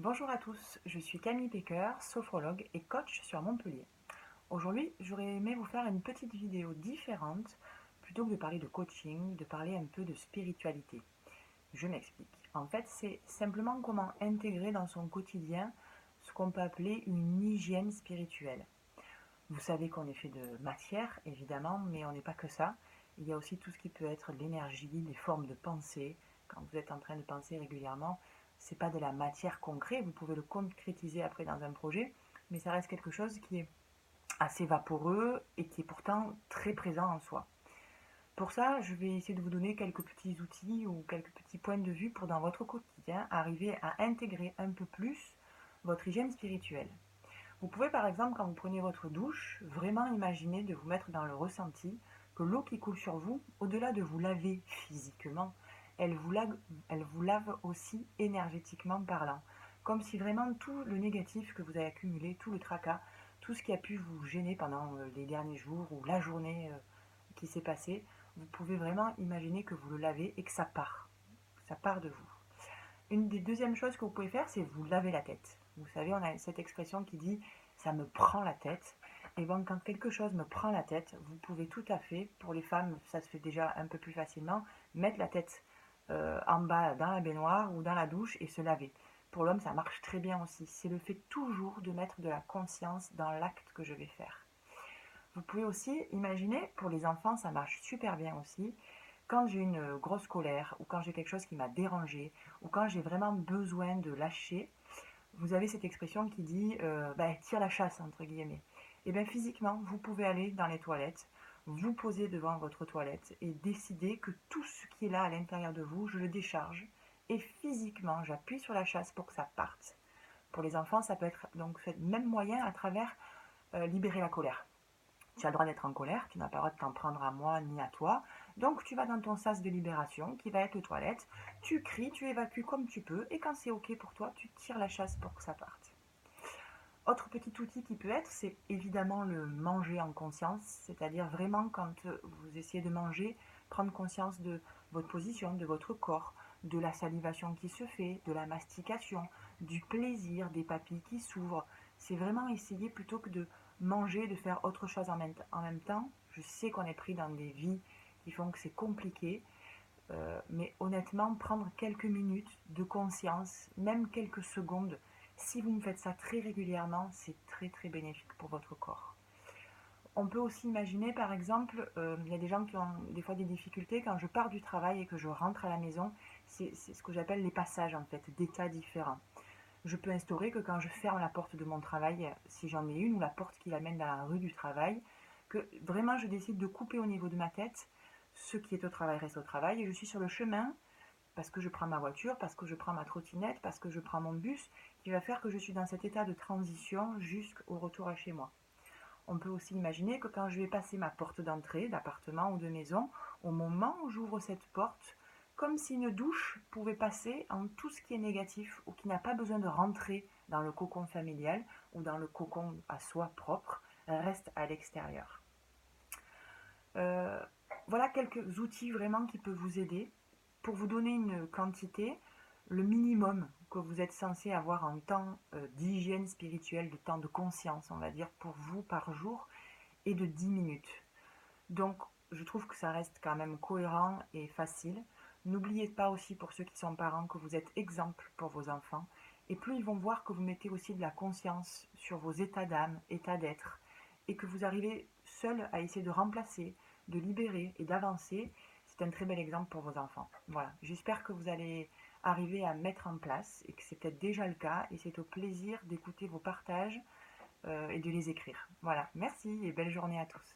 Bonjour à tous, je suis Camille Pecker, sophrologue et coach sur Montpellier. Aujourd'hui, j'aurais aimé vous faire une petite vidéo différente, plutôt que de parler de coaching, de parler un peu de spiritualité. Je m'explique. En fait, c'est simplement comment intégrer dans son quotidien ce qu'on peut appeler une hygiène spirituelle. Vous savez qu'on est fait de matière, évidemment, mais on n'est pas que ça. Il y a aussi tout ce qui peut être l'énergie, les formes de pensée. Quand vous êtes en train de penser régulièrement, c'est pas de la matière concrète, vous pouvez le concrétiser après dans un projet, mais ça reste quelque chose qui est assez vaporeux et qui est pourtant très présent en soi. Pour ça, je vais essayer de vous donner quelques petits outils ou quelques petits points de vue pour dans votre quotidien arriver à intégrer un peu plus votre hygiène spirituelle. Vous pouvez par exemple, quand vous prenez votre douche, vraiment imaginer de vous mettre dans le ressenti que l'eau qui coule sur vous, au-delà de vous laver physiquement, elle vous lave aussi énergétiquement parlant. Comme si vraiment tout le négatif que vous avez accumulé, tout le tracas, tout ce qui a pu vous gêner pendant les derniers jours ou la journée qui s'est passée, vous pouvez vraiment imaginer que vous le lavez et que ça part de vous. Une des deuxièmes choses que vous pouvez faire, c'est vous laver la tête. Vous savez, on a cette expression qui dit ça me prend la tête. Et bon, quand quelque chose me prend la tête, vous pouvez tout à fait, pour les femmes, ça se fait déjà un peu plus facilement, mettre la tête en bas dans la baignoire ou dans la douche et se laver. Pour l'homme, ça marche très bien aussi. C'est le fait toujours de mettre de la conscience dans l'acte que je vais faire. Vous pouvez aussi imaginer, pour les enfants, ça marche super bien aussi, quand j'ai une grosse colère ou quand j'ai quelque chose qui m'a dérangé ou quand j'ai vraiment besoin de lâcher, vous avez cette expression qui dit tire la chasse entre guillemets. Et bien physiquement, vous pouvez aller dans les toilettes, vous poser devant votre toilette et décider que tout ce qui est là à l'intérieur de vous, je le décharge et physiquement, j'appuie sur la chasse pour que ça parte. Pour les enfants, ça peut être donc ce même moyen à travers libérer la colère. Tu as le droit d'être en colère, tu n'as pas le droit de t'en prendre à moi ni à toi. Donc tu vas dans ton sas de libération qui va être les toilettes, tu cries, tu évacues comme tu peux et quand c'est ok pour toi, tu tires la chasse pour que ça parte. Autre petit outil qui peut être, c'est évidemment le manger en conscience, c'est-à-dire vraiment quand vous essayez de manger, prendre conscience de votre position, de votre corps, de la salivation qui se fait, de la mastication, du plaisir des papilles qui s'ouvrent. C'est vraiment essayer plutôt que de manger, de faire autre chose en même temps. Je sais qu'on est pris dans des vies qui font que c'est compliqué, mais honnêtement, prendre quelques minutes de conscience, même quelques secondes, si vous me faites ça très régulièrement, c'est très très bénéfique pour votre corps. On peut aussi imaginer, par exemple, il y a des gens qui ont des fois des difficultés quand je pars du travail et que je rentre à la maison, c'est ce que j'appelle les passages en fait, d'états différents. Je peux instaurer que quand je ferme la porte de mon travail, si j'en ai une, ou la porte qui l'amène dans la rue du travail, que vraiment je décide de couper au niveau de ma tête, ce qui est au travail reste au travail, et je suis sur le chemin, parce que je prends ma voiture, parce que je prends ma trottinette, parce que je prends mon bus, qui va faire que je suis dans cet état de transition jusqu'au retour à chez moi. On peut aussi imaginer que quand je vais passer ma porte d'entrée d'appartement ou de maison, au moment où j'ouvre cette porte, comme si une douche pouvait passer en tout ce qui est négatif ou qui n'a pas besoin de rentrer dans le cocon familial ou dans le cocon à soi propre, reste à l'extérieur. Euh, voilà quelques outils vraiment qui peuvent vous aider. Pour vous donner une quantité, le minimum que vous êtes censé avoir en temps d'hygiène spirituelle, de temps de conscience, on va dire, pour vous par jour, est de 10 minutes. Donc, je trouve que ça reste quand même cohérent et facile. N'oubliez pas aussi pour ceux qui sont parents que vous êtes exemple pour vos enfants. Et plus ils vont voir que vous mettez aussi de la conscience sur vos états d'âme, états d'être, et que vous arrivez seul à essayer de remplacer, de libérer et d'avancer, c'est un très bel exemple pour vos enfants. Voilà, j'espère que vous allez arriver à mettre en place et que c'est peut-être déjà le cas et c'est au plaisir d'écouter vos partages et de les écrire. Voilà, merci et belle journée à tous.